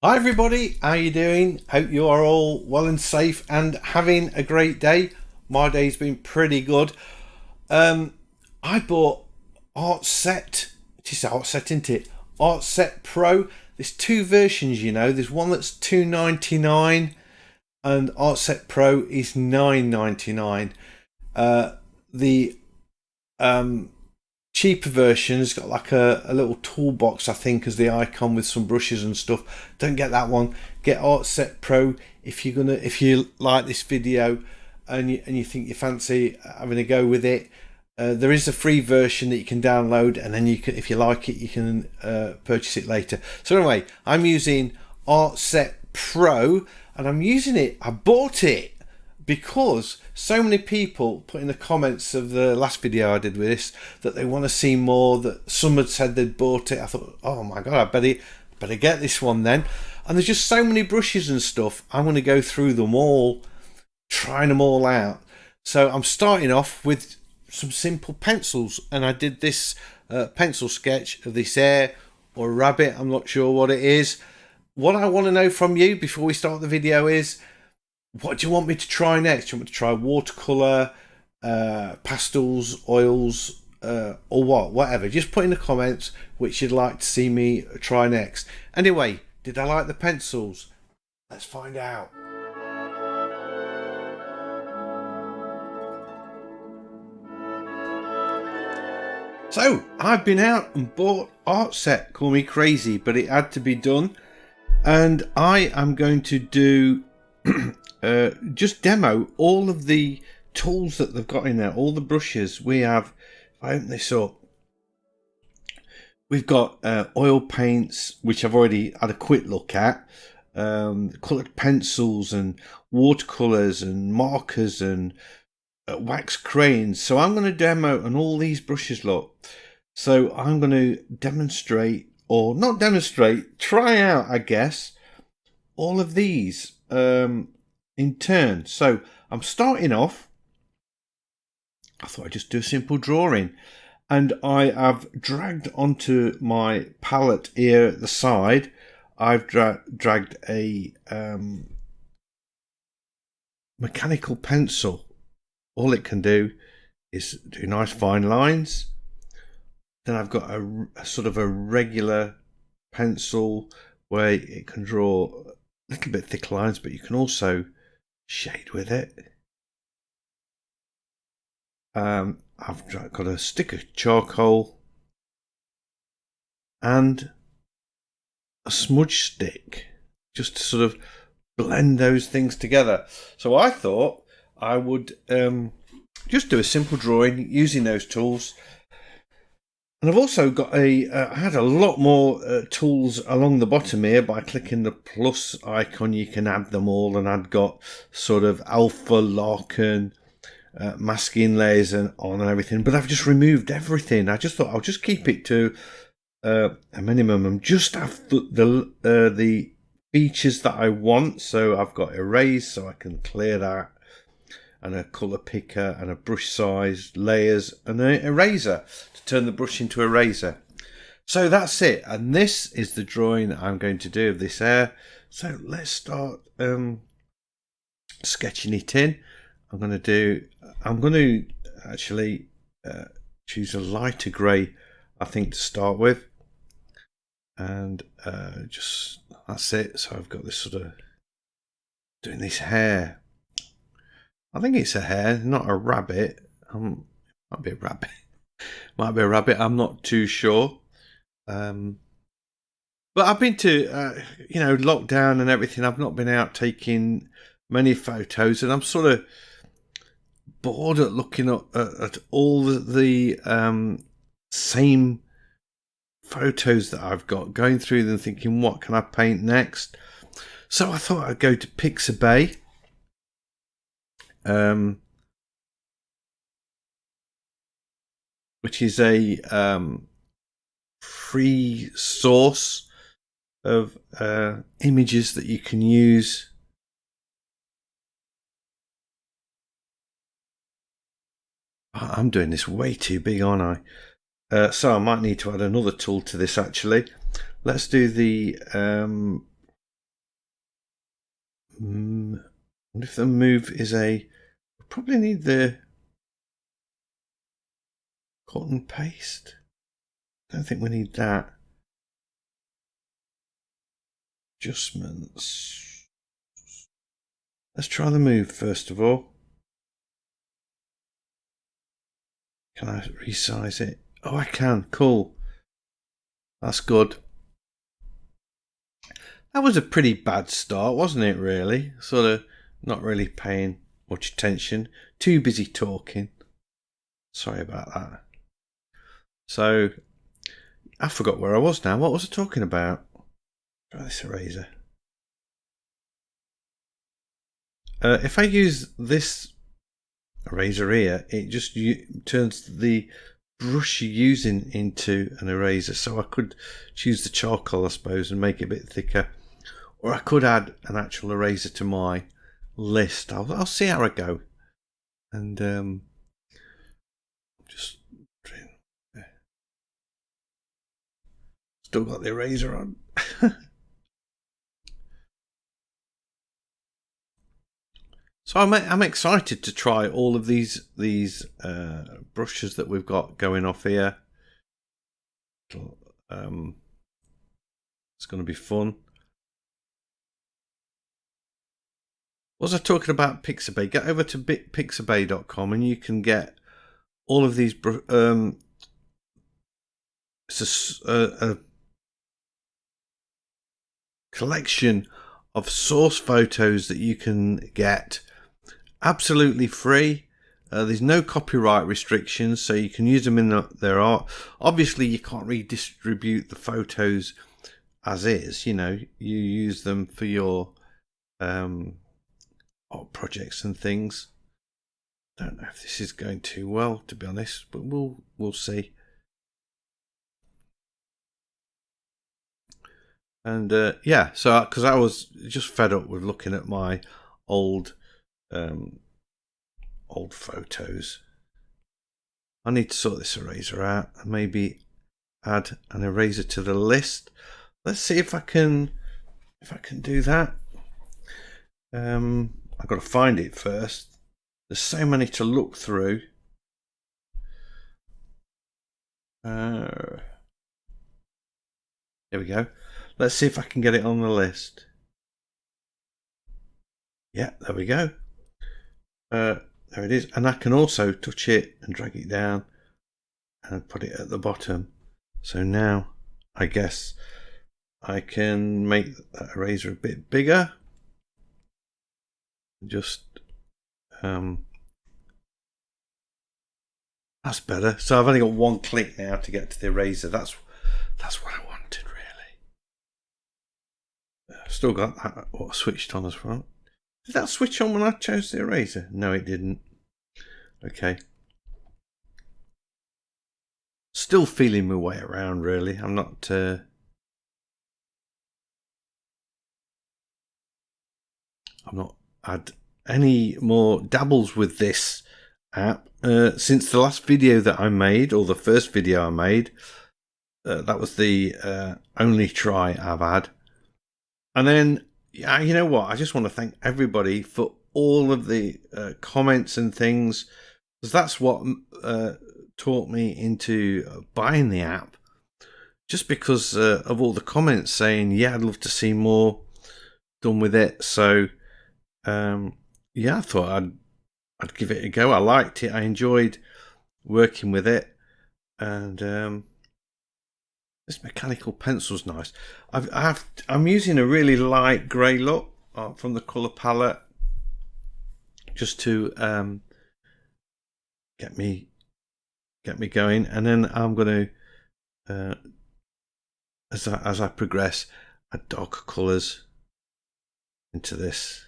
Hi everybody, how you doing? Hope you are all well and safe and having a great day. My day's been pretty good. I bought Artset. It is Artset, isn't it? Artset Pro. There's two versions, you know. There's one that's $2.99 and Artset Pro is $9.99. The cheaper version has got like a little toolbox, I think, as the icon with some brushes and stuff. Don't get that one. Get Artset Pro if you like this video and you think you fancy having a go with it. There is a free version that you can download, and then you can, if you like it, you can purchase it later. So anyway, I'm using Artset Pro, and I'm using it. I bought it because so many people put in the comments of the last video I did with this that they want to see more, that some had said they'd bought it. I thought, oh my god, I better get this one then. And there's just so many brushes and stuff. I'm going to go through them all, trying them all out. So I'm starting off with some simple pencils, and I did this pencil sketch of this hare or a rabbit. I'm not sure what it is. What I want to know from you before we start the video is, what do you want me to try next? Do you want me to try watercolour, pastels, oils, or what? Whatever. Just put in the comments which you'd like to see me try next. Anyway, did I like the pencils? Let's find out. So, I've been out and bought Artset. Call me crazy, but it had to be done. And I am going to do just demo all of the tools that they've got in there, all the brushes. We have, if I open this up, we've got oil paints, which I've already had a quick look at, coloured pencils and watercolours and markers and wax crayons. So I'm going to demo on all these brushes, look. So I'm going to demonstrate, or not demonstrate, try out, I guess, all of these in turn. So I'm starting off. I thought I'd just do a simple drawing, and I have dragged onto my palette here at the side. I've dragged a mechanical pencil. All it can do is do nice fine lines. Then I've got a sort of a regular pencil where it can draw a little bit thick lines, but you can also shade with it. I've got a stick of charcoal and a smudge stick, just to sort of blend those things together. So I thought I would just do a simple drawing using those tools. And I've also got I had a lot more tools along the bottom here. By clicking the plus icon, you can add them all, and I've got sort of alpha lock and masking layers and on and everything. But I've just removed everything. I just thought I'll just keep it to a minimum and just have the features that I want. So I've got erase, so I can clear that, and a colour picker and a brush size, layers and an eraser to turn the brush into a razor. So that's it, and this is the drawing that I'm going to do of this hair. So let's start sketching it in. I'm going to actually choose a lighter grey, I think, to start with, and just that's it. So I've got this sort of doing this hair. I think it's a hare, not a rabbit. Might be a rabbit. Might be a rabbit. I'm not too sure. But I've been to, lockdown and everything. I've not been out taking many photos, and I'm sort of bored at looking at all the same photos that I've got, going through them, thinking, what can I paint next? So I thought I'd go to Pixabay. Which is a free source of images that you can use. I'm doing this way too big, aren't I? So I might need to add another tool to this actually. Let's do the What if the move is probably need the cotton paste. I don't think we need that. Adjustments. Let's try the move first of all. Can I resize it? Oh, I can. Cool. That's good. That was a pretty bad start, wasn't it, really? Sort of not really paying much attention. Too busy talking. Sorry about that. So, I forgot where I was now. What was I talking about? Try this eraser. If I use this eraser here, it just turns the brush you're using into an eraser. So I could choose the charcoal, I suppose, and make it a bit thicker. Or I could add an actual eraser to my list. I'll see how I go. And just still got the eraser on. So I'm excited to try all of these brushes that we've got going off here. It's going to be fun. Was I talking about Pixabay? Get over to pixabay.com and you can get all of these. It's a collection of source photos that you can get absolutely free. There's no copyright restrictions, so you can use them in their art. Obviously, you can't redistribute the photos as is. You know, you use them for your art projects and things. Don't know if this is going too well, to be honest, but we'll see. And yeah, so because I was just fed up with looking at my old photos, I need to sort this eraser out and maybe add an eraser to the list. Let's see if I can do that. I've got to find it first. There's so many to look through. Here we go. Let's see if I can get it on the list. Yeah, there we go. There it is. And I can also touch it and drag it down and put it at the bottom. So now I guess I can make that eraser a bit bigger. Just that's better. So I've only got one click now to get to the eraser. That's what I wanted, really. I've still got that switched on as well. Did that switch on when I chose the eraser? No, it didn't. Okay. Still feeling my way around, really. I'm not had any more dabbles with this app since the last video that I made, or the first video I made. That was the only try I've had. And then, you know what? I just want to thank everybody for all of the comments and things, because that's what taught me into buying the app. Just because of all the comments saying, yeah, I'd love to see more done with it. So yeah, I thought I'd give it a go. I liked it. I enjoyed working with it, and this mechanical pencil's nice. I'm using a really light grey look from the colour palette, just to get me going, and then I'm going to as I progress, add darker colours into this.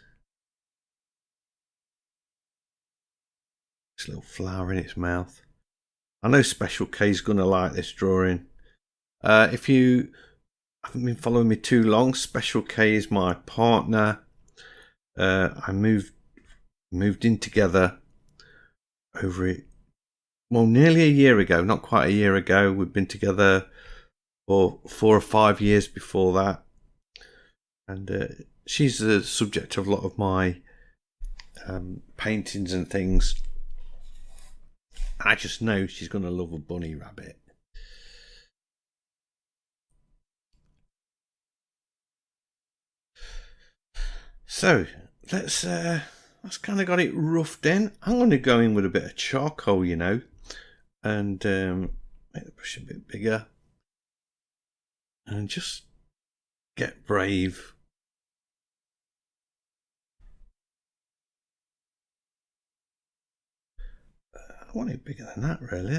This little flower in its mouth. I know Special K is going to like this drawing. If you haven't been following me too long, Special K is my partner. I moved in together over it. Well, nearly a year ago, not quite a year ago. We've been together for 4 or 5 years before that. and she's the subject of a lot of my paintings and things. I just know she's going to love a bunny rabbit. So let's kind of got it roughed in. I'm going to go in with a bit of charcoal, you know, and make the brush a bit bigger, and just get brave. I want it bigger than that, really.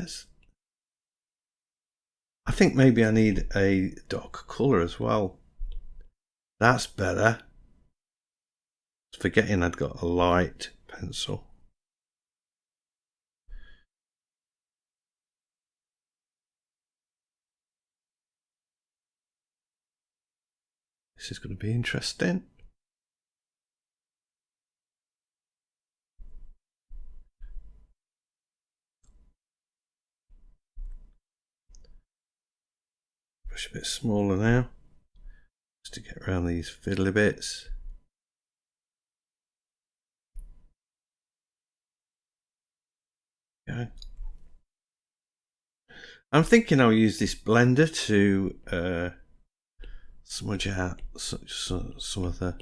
I think maybe I need a dark colour as well. That's better. Forgetting I'd got a light pencil. This is going to be interesting. Brush a bit smaller now, just to get around these fiddly bits. Okay. I'm thinking I'll use this blender to smudge out some of the,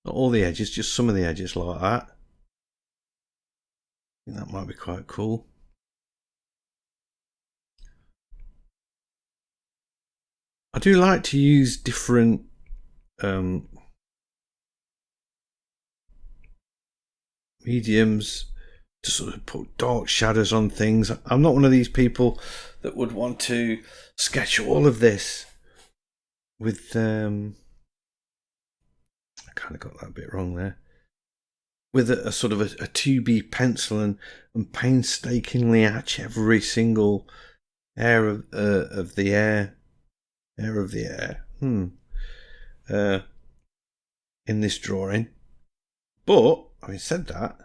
not all the edges, just some of the edges like that. I think that might be quite cool. I do like to use different mediums to sort of put dark shadows on things. I'm not one of these people that would want to sketch all of this with I kind of got that bit wrong there, with a sort of a 2B pencil and painstakingly etch every single air of the air in this drawing. But having said that,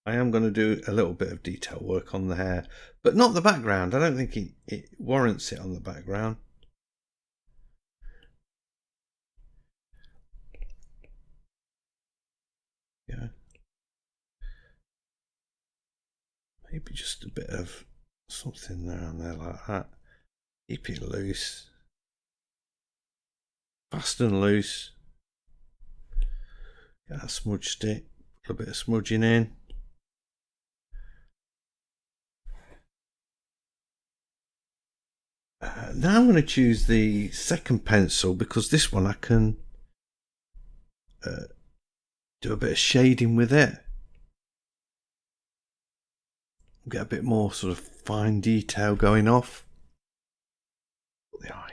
I am going to do a little bit of detail work on the hair, but not the background. I don't think it warrants it on the background. Yeah. Maybe just a bit of something there and there like that. Keep it loose. Fast and loose. Get a smudge stick. Put a bit of smudging in. Now I'm going to choose the second pencil, because this one I can do a bit of shading with it. Get a bit more sort of fine detail going off the eye.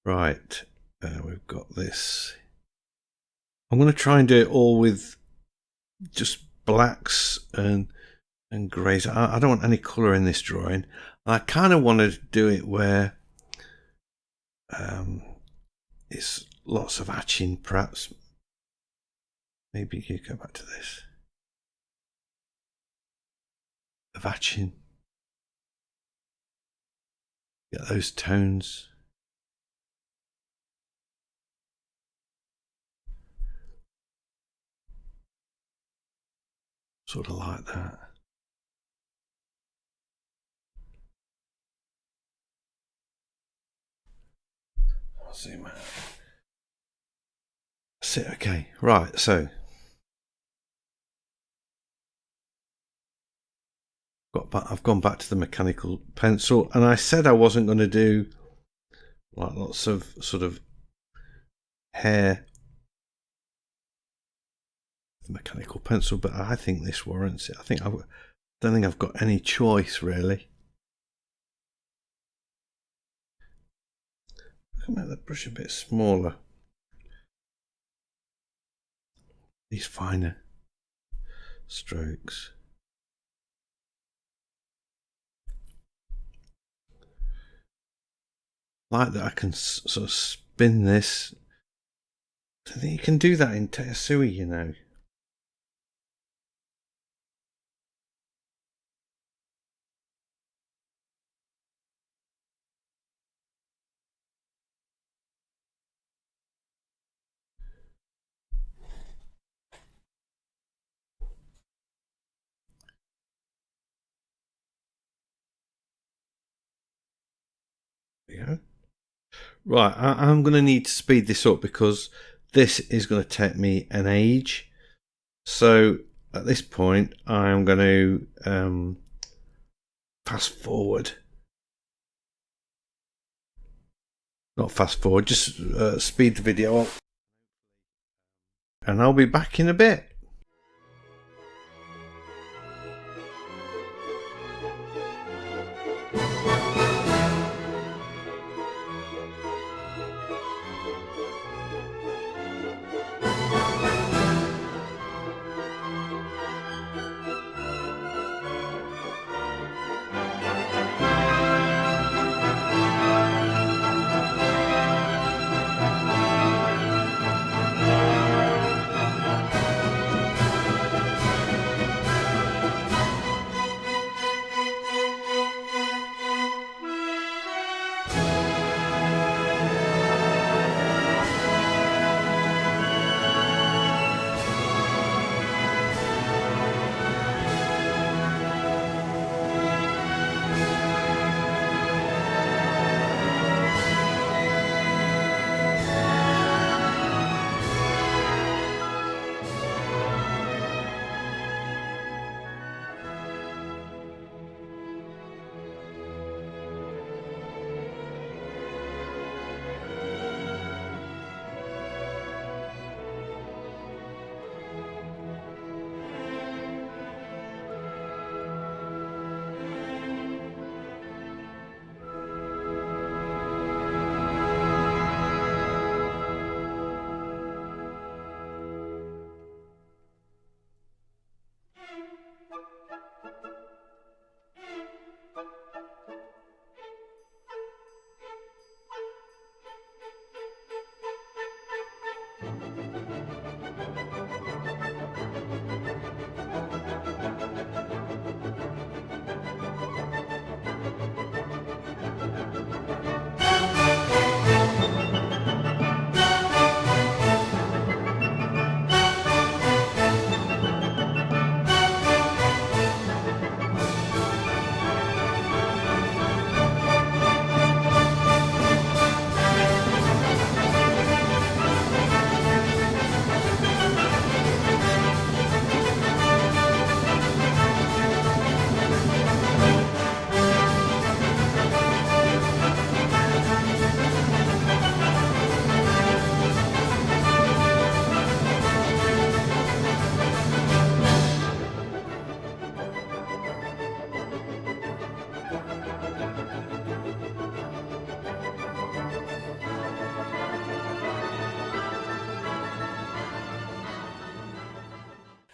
Right, we've got this. I'm going to try and do it all with just blacks and greys. I don't want any colour in this drawing. I kind of want to do it where it's lots of hatching, perhaps. Maybe you go back to this. Of hatching. Get those tones. Sort of like that. I'll zoom out. That's it, okay. Right, so I've gone back to the mechanical pencil, and I said I wasn't going to do like lots of sort of hair with mechanical pencil, but I think this warrants it. I don't think I've got any choice really. I can make the brush a bit smaller. These finer strokes. like that I can sort of spin this. I think you can do that in Tchaikovsky, you know. There you go. Right, I'm going to need to speed this up because this is going to take me an age. So at this point, I'm going to fast forward. Not fast forward, just speed the video up. And I'll be back in a bit.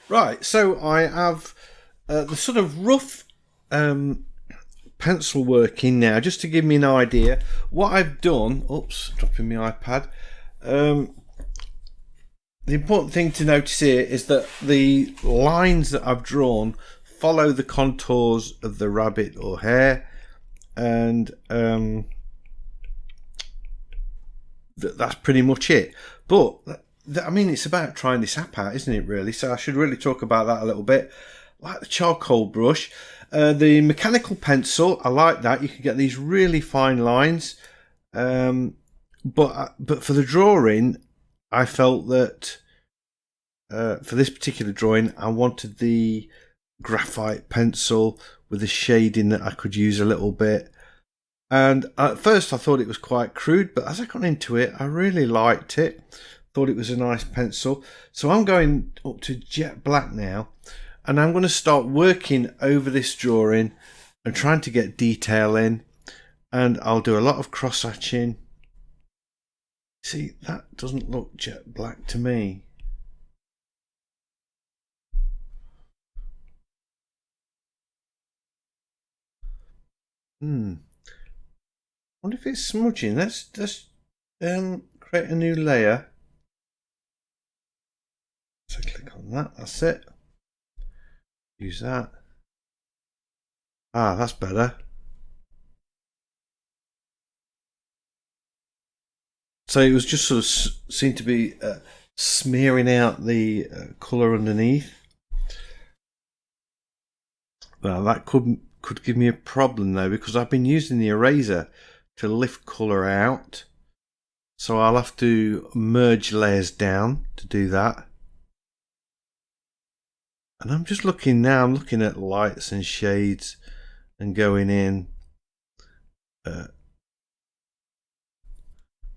Right, so I have the sort of rough pencil work in now, just to give me an idea. What I've done, oops, dropping my iPad. The important thing to notice here is that the lines that I've drawn follow the contours of the rabbit or hare, and that's pretty much it. But I mean, it's about trying this app out, isn't it, really? So I should really talk about that a little bit. Like the charcoal brush, the mechanical pencil, I like that. You can get these really fine lines. But for the drawing, I felt that for this particular drawing, I wanted the graphite pencil with the shading that I could use a little bit. And at first I thought it was quite crude, but as I got into it, I really liked it. Thought it was a nice pencil. So I'm going up to jet black now, and I'm going to start working over this drawing and trying to get detail in. And I'll do a lot of cross hatching. See, that doesn't look jet black to me. wonder if it's smudging. Let's create a new layer. So click on that. That's it. Use that. Ah, that's better. So it was just sort of seemed to be smearing out the colour underneath. Well, that could give me a problem though, because I've been using the eraser to lift colour out. So I'll have to merge layers down to do that. And I'm just looking now, I'm looking at lights and shades and going in,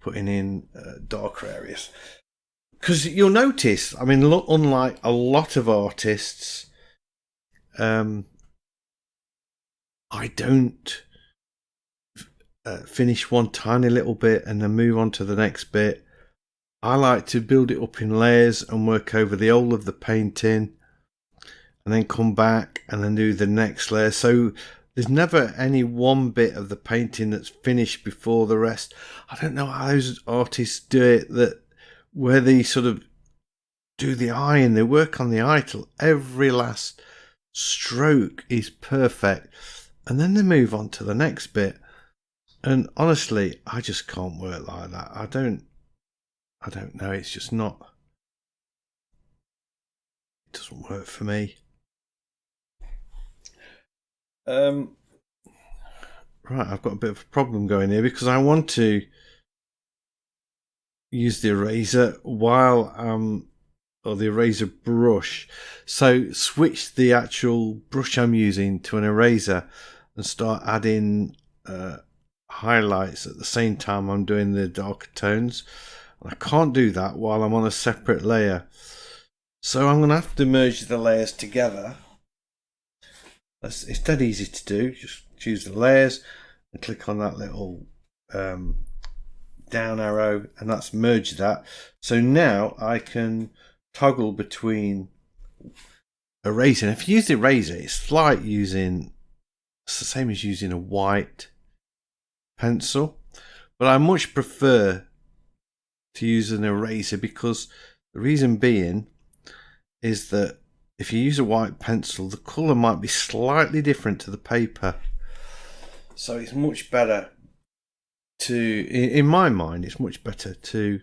putting in darker areas. Because you'll notice, I mean, unlike a lot of artists, I don't finish one tiny little bit and then move on to the next bit. I like to build it up in layers and work over the whole of the painting and then come back and then do the next layer. So there's never any one bit of the painting that's finished before the rest. I don't know how those artists do it, where they sort of do the eye and they work on the eye till every last stroke is perfect, and then they move on to the next bit. And honestly, I just can't work like that. I don't know, it's just not, it doesn't work for me. Right, I've got a bit of a problem going here because I want to use the eraser while or the eraser brush. So switch the actual brush I'm using to an eraser and start adding highlights at the same time I'm doing the darker tones. I can't do that while I'm on a separate layer. So I'm going to have to merge the layers together. It's dead easy to do. Just choose the layers and click on that little down arrow, and that's merged that. So now I can toggle between erasing. If you use the eraser, it's like it's the same as using a white pencil, but I much prefer to use an eraser, because the reason being is that if you use a white pencil, the colour might be slightly different to the paper. So it's much better to, in my mind, it's much better to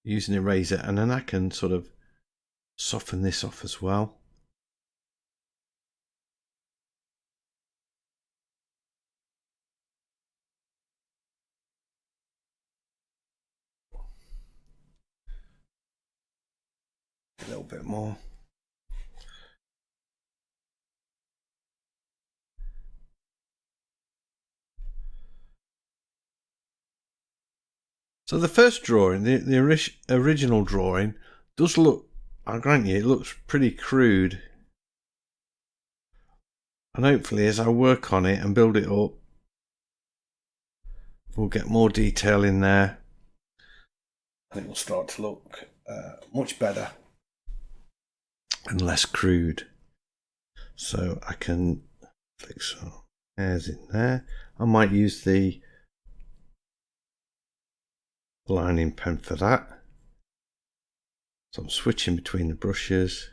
use an eraser, and then I can sort of soften this off as well. A little bit more. So the first drawing, the original drawing, does look, I'll grant you, it looks pretty crude. And hopefully as I work on it and build it up, we'll get more detail in there and it will start to look much better and less crude. So I can flick some hairs in there. I might use the lining pen for that. So I'm switching between the brushes.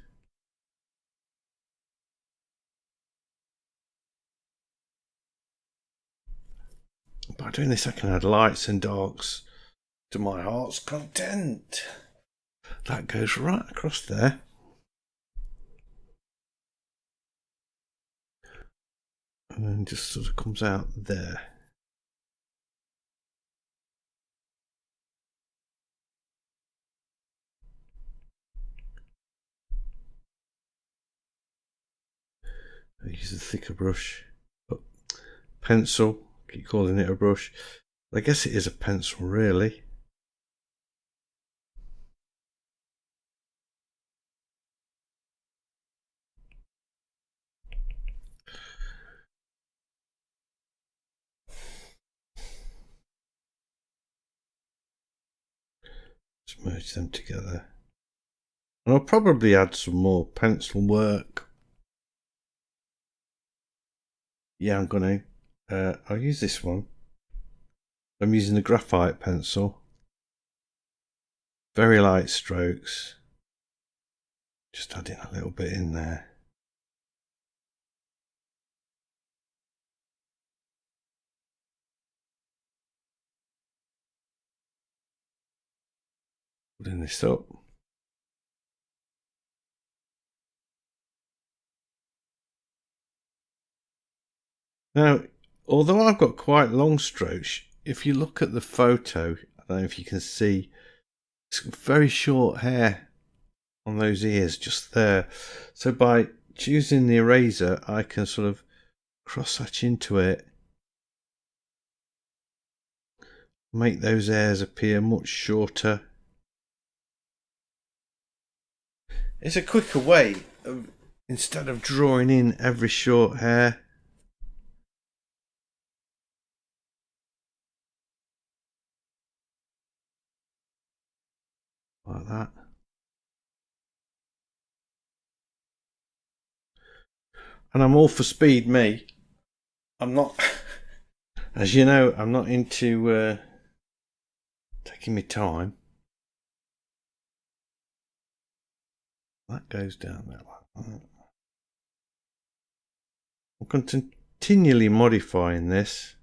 By doing this I can add lights and darks to my heart's content. That goes right across there. And then just sort of comes out there. I use a thicker brush. Oh, pencil, keep calling it a brush. I guess it is a pencil really. Just merge them together. And I'll probably add some more pencil work. Yeah, I'm gonna. I'll use this one. I'm using the graphite pencil. Very light strokes. Just adding a little bit in there. Putting this up. Now, although I've got quite long strokes, if you look at the photo, I don't know if you can see, it's very short hair on those ears just there. So by choosing the eraser, I can sort of cross hatch into it, make those hairs appear much shorter. It's a quicker way of, instead of drawing in every short hair. Like that. And I'm all for speed, me. I'm not, as you know, I'm not into taking my time. That goes down there like that. I'm continually modifying this.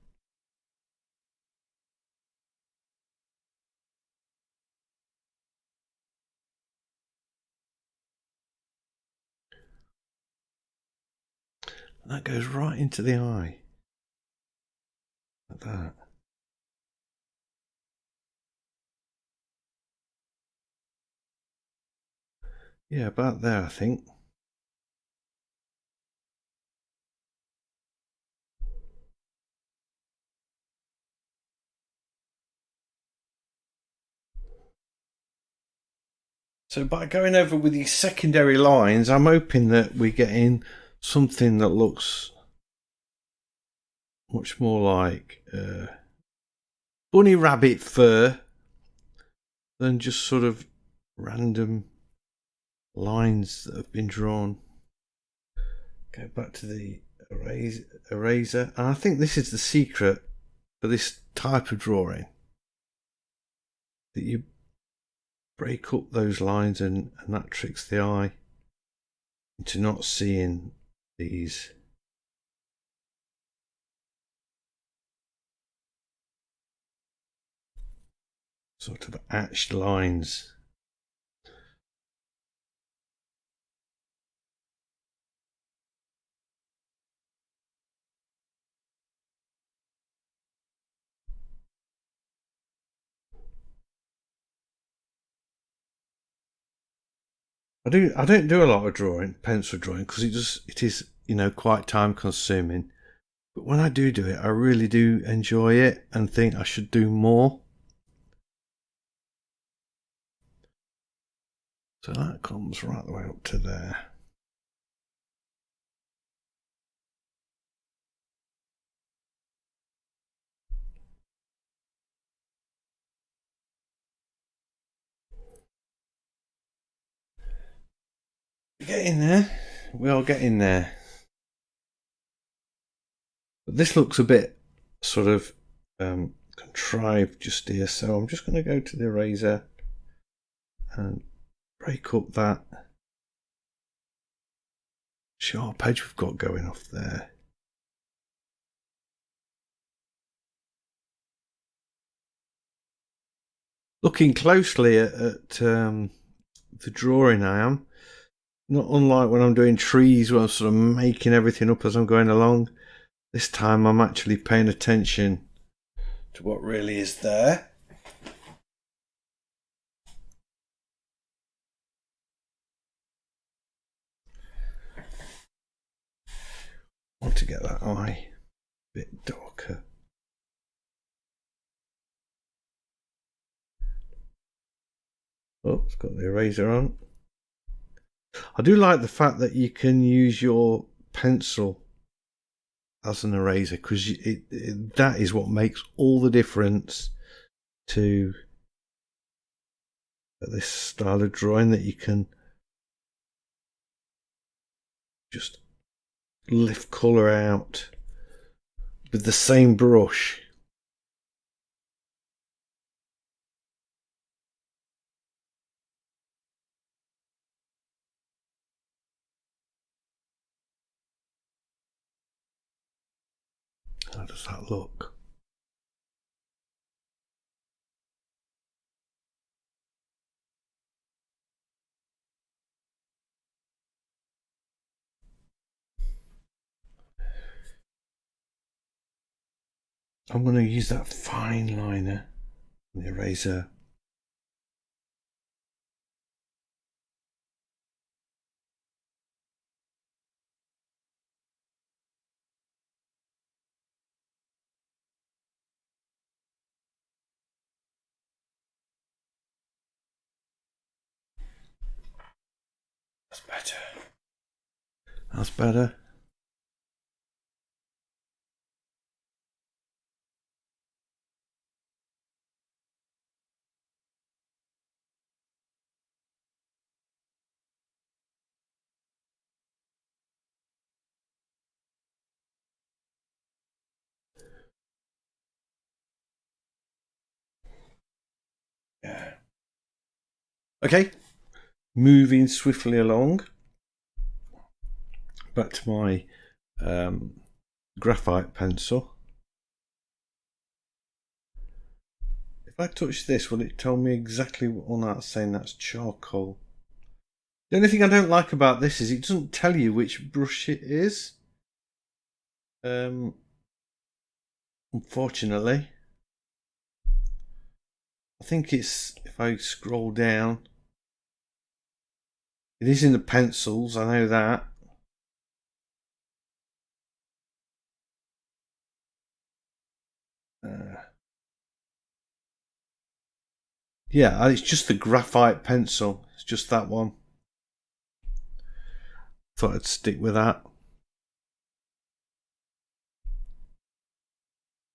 And that goes right into the eye. Like that. Yeah, about there, I think. So by going over with these secondary lines, I'm hoping that we're getting something that looks much more like bunny rabbit fur than just sort of random lines that have been drawn. Go back to the eraser. And I think this is the secret for this type of drawing, that you break up those lines and that tricks the eye into not seeing these sort of hatched lines. I don't do a lot of drawing, pencil drawing, because it is, you know, quite time consuming. But when I do it, I really do enjoy it and think I should do more. So that comes right the way up to there. Get in there. We all get in there. But this looks a bit sort of contrived just here, so I'm just going to go to the eraser and break up that sharp edge we've got going off there. Looking closely at the drawing, I am. Not unlike when I'm doing trees, where I'm sort of making everything up as I'm going along. This time I'm actually paying attention to what really is there. I want to get that eye a bit darker. Oh, it's got the eraser on. I do like the fact that you can use your pencil as an eraser, because that is what makes all the difference to this style of drawing, that you can just lift colour out with the same brush. How does that look? I'm going to use that fine liner, the eraser. That's better. That's better. Yeah. Okay, moving swiftly along. Back to my graphite pencil. If I touch this, will it tell me exactly what on that's saying? That's charcoal. The only thing I don't like about this is it doesn't tell you which brush it is. Unfortunately, I think it's, if I scroll down, it is in the pencils, I know that. Yeah, it's just the graphite pencil. It's just that one. Thought I'd stick with that.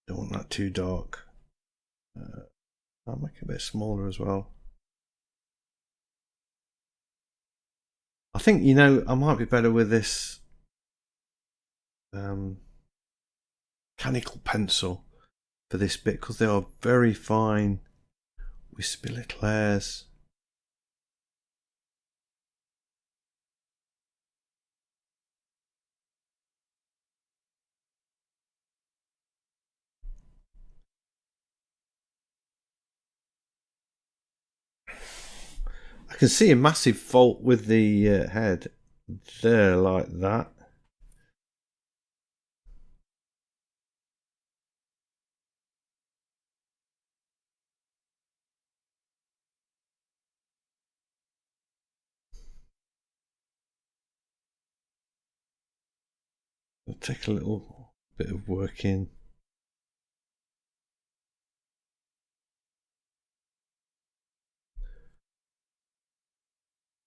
Don't want that too dark. I'll make it a bit smaller as well. I think, you know, I might be better with this mechanical pencil for this bit because they are very fine, wispy little hairs. I can see a massive fault with the head there, like that. I'll take a little bit of work in.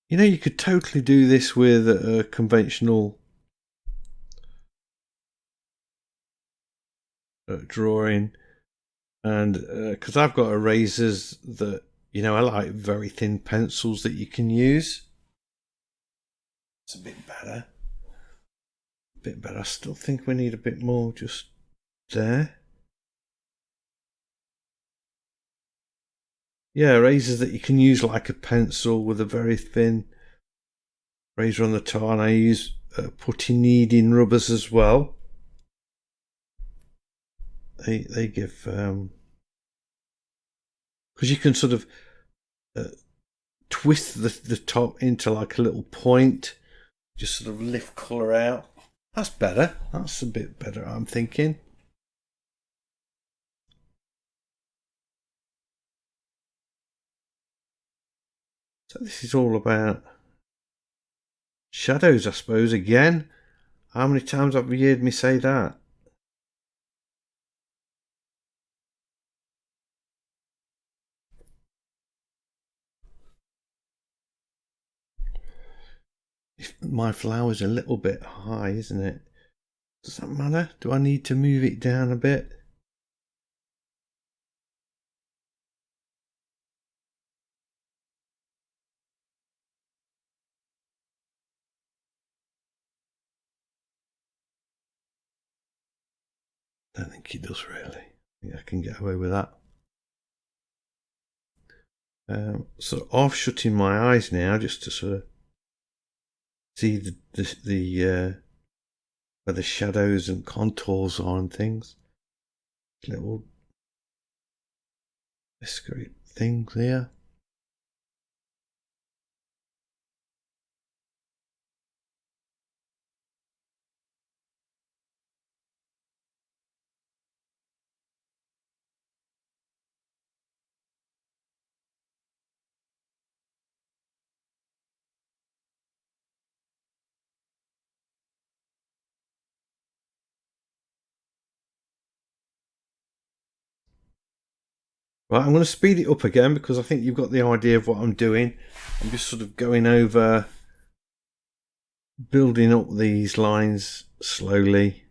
You know, you could totally do this with a conventional drawing, and because I've got erasers that, you know, I like very thin pencils that you can use. It's a bit better. A bit better. I still think we need a bit more just there. Yeah, erasers that you can use like a pencil with a very thin razor on the top, and I use putty kneading rubbers as well. They give because you can sort of twist the top into like a little point, just sort of lift colour out. That's better. That's a bit better, I'm thinking. So this is all about shadows, I suppose, again. How many times have you heard me say that? If my flower's a little bit high, isn't it? Does that matter? Do I need to move it down a bit? Don't think it does really. I think I can get away with that. So half shutting my eyes now, just to sort of see where the shadows and contours are and things. Little discrete things here. Right, I'm going to speed it up again because I think you've got the idea of what I'm doing. I'm just sort of going over, building up these lines slowly.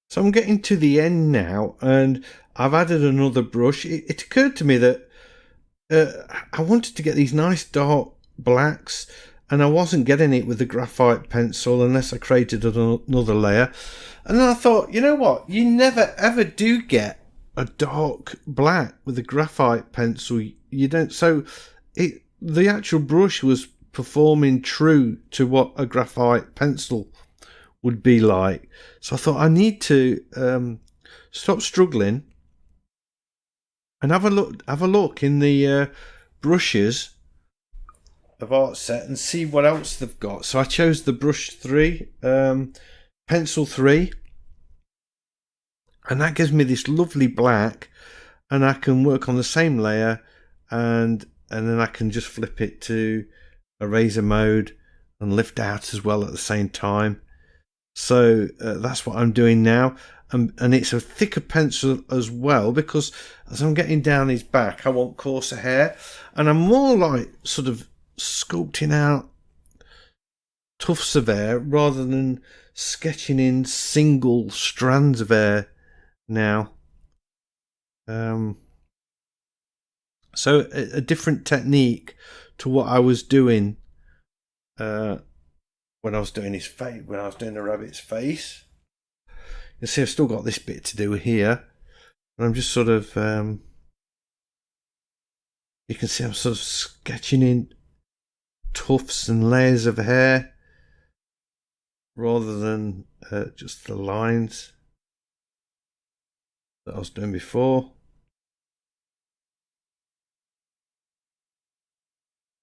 So I'm getting to the end now, and I've added another brush. It occurred to me that I wanted to get these nice dark blacks, and I wasn't getting it with the graphite pencil unless I created another layer. And then I thought, you know what? You never ever do get a dark black with a graphite pencil. You don't. So the actual brush was performing true to what a graphite pencil would be like. So I thought I need to stop struggling and have a look in the brushes of Artset and see what else they've got. So I chose the brush 3, pencil 3, and that gives me this lovely black, and I can work on the same layer, and then I can just flip it to eraser mode and lift out as well at the same time. So that's what I'm doing now, and it's a thicker pencil as well, because as I'm getting down his back I want coarser hair, and I'm more like sort of sculpting out tufts of hair rather than sketching in single strands of hair now. So a different technique to what I was doing when I was doing his face, when I was doing the rabbit's face. You see I've still got this bit to do here, and I'm just sort of you can see I'm sort of sketching in tufts and layers of hair rather than just the lines that I was doing before.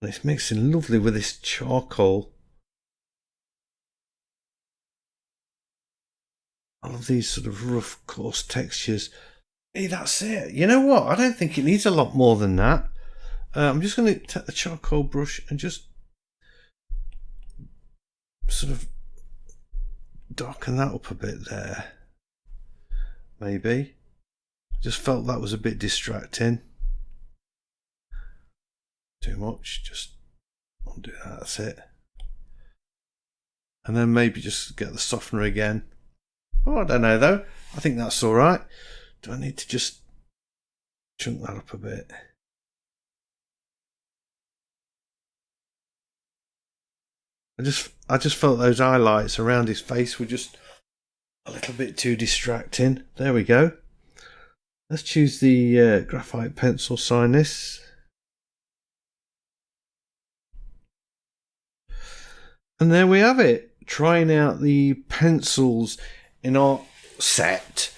And it's mixing lovely with this charcoal. I love these sort of rough, coarse textures. Hey, that's it. You know what? I don't think it needs a lot more than that. I'm just going to take the charcoal brush and just sort of darken that up a bit there. Maybe. Just felt that was a bit distracting. Too much. Just undo that. That's it. And then maybe just get the softener again. Oh, I don't know though. I think that's all right. Do I need to just chunk that up a bit? I just felt those highlights around his face were just a little bit too distracting. There we go. Let's choose the graphite pencil, sign this. And there we have it. Trying out the pencils in Artset.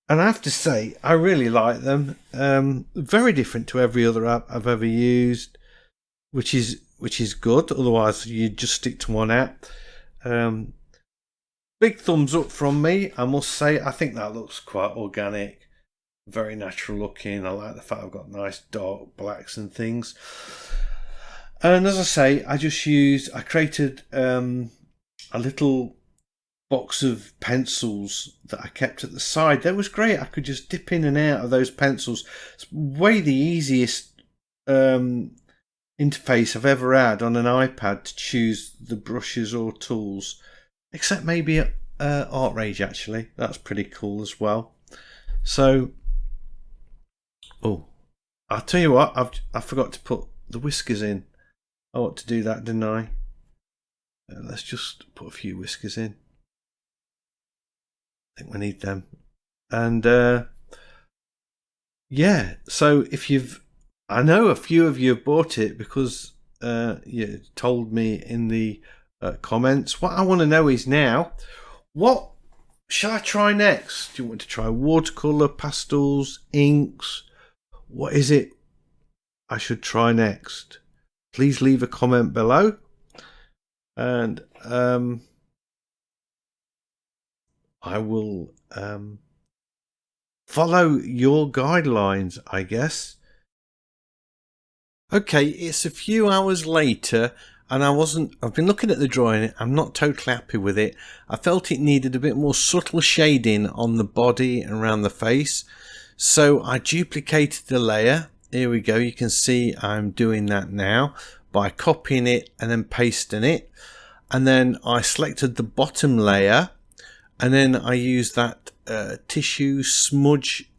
And I have to say, I really like them. Very different to every other app I've ever used, which is good. Otherwise, you just stick to one app. Big thumbs up from me, I must say. I think that looks quite organic, very natural looking. I like the fact I've got nice dark blacks and things. And as I say, I created a little box of pencils that I kept at the side. That was great. I could just dip in and out of those pencils. It's way the easiest interface I've ever had on an iPad to choose the brushes or tools, except maybe Artrage actually. That's pretty cool as well. So, I'll tell you what, I forgot to put the whiskers in. I ought to do that, didn't I? Let's just put a few whiskers in. I think we need them. And yeah, so I know a few of you have bought it because you told me in the comments. What I want to know is now, what shall I try next? Do you want to try watercolor, pastels, inks? What is it I should try next? Please leave a comment below, and I will follow your guidelines, I guess. Okay, it's a few hours later, and I've been looking at the drawing. I'm not totally happy with it. I felt it needed a bit more subtle shading on the body and around the face, so I duplicated the layer. Here we go. You can see I'm doing that now by copying it and then pasting it, and then I selected the bottom layer, and then I used that tissue smudge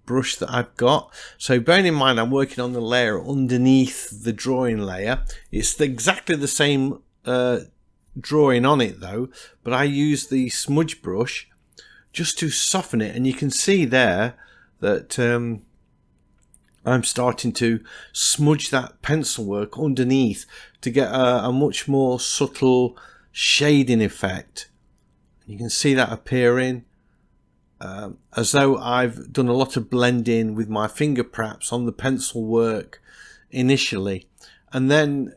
brush that I've got. So bearing in mind I'm working on the layer underneath the drawing layer. It's exactly the same drawing on it though, but I use the smudge brush just to soften it, and you can see there that I'm starting to smudge that pencil work underneath to get a much more subtle shading effect. You can see that appearing as though I've done a lot of blending with my finger perhaps on the pencil work initially. And then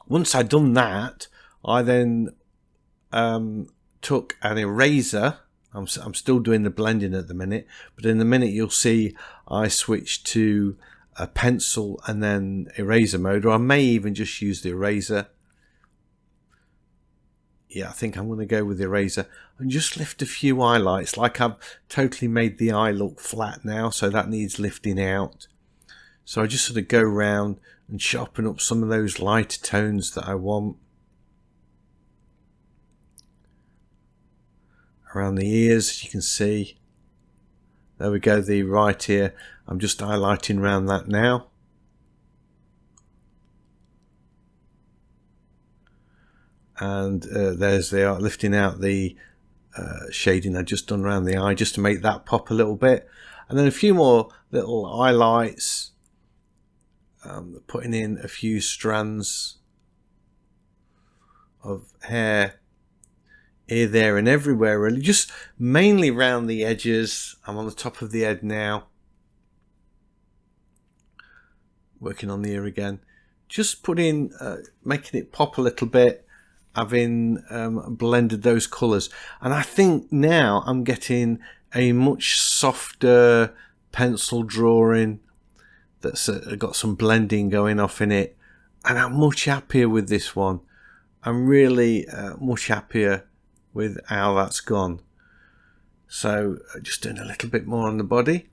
once I'd done that, I then took an eraser. I'm still doing the blending at the minute, but in a minute you'll see I switch to a pencil and then eraser mode, or I may even just use the eraser. Yeah, I think I'm going to go with the eraser and just lift a few highlights. Like I've totally made the eye look flat now, so that needs lifting out. So I just sort of go around and sharpen up some of those lighter tones that I want. Around the ears, as you can see. There we go, the right ear. I'm just highlighting around that now. And there's the lifting out the shading I just done around the eye, just to make that pop a little bit. And then a few more little highlights, putting in a few strands of hair here, there and everywhere, really, just mainly around the edges. I'm on the top of the head now, working on the ear again, just putting making it pop a little bit, having blended those colors. And I think now I'm getting a much softer pencil drawing that's got some blending going off in it, and I'm much happier with this one. I'm really much happier with how that's gone. So just doing a little bit more on the body.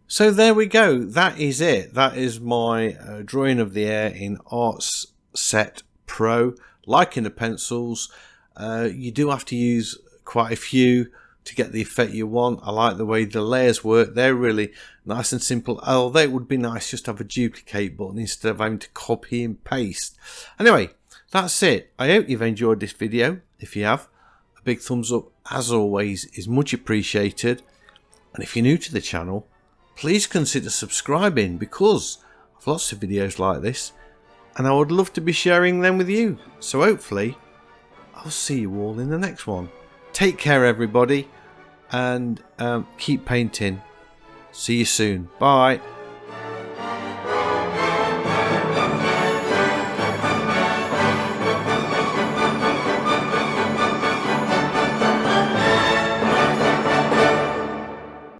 So there we go. That is it. That is my drawing of the air in Artset Pro. Like in the pencils, you do have to use quite a few to get the effect you want. I like the way the layers work. They're really nice and simple, although it would be nice just to have a duplicate button instead of having to copy and paste. Anyway, that's it. I hope you've enjoyed this video. If you have, a big thumbs up as always is much appreciated, and if you're new to the channel, please consider subscribing, because I've lots of videos like this and I would love to be sharing them with you. So hopefully I'll see you all in the next one. Take care everybody, and keep painting. See you soon. Bye.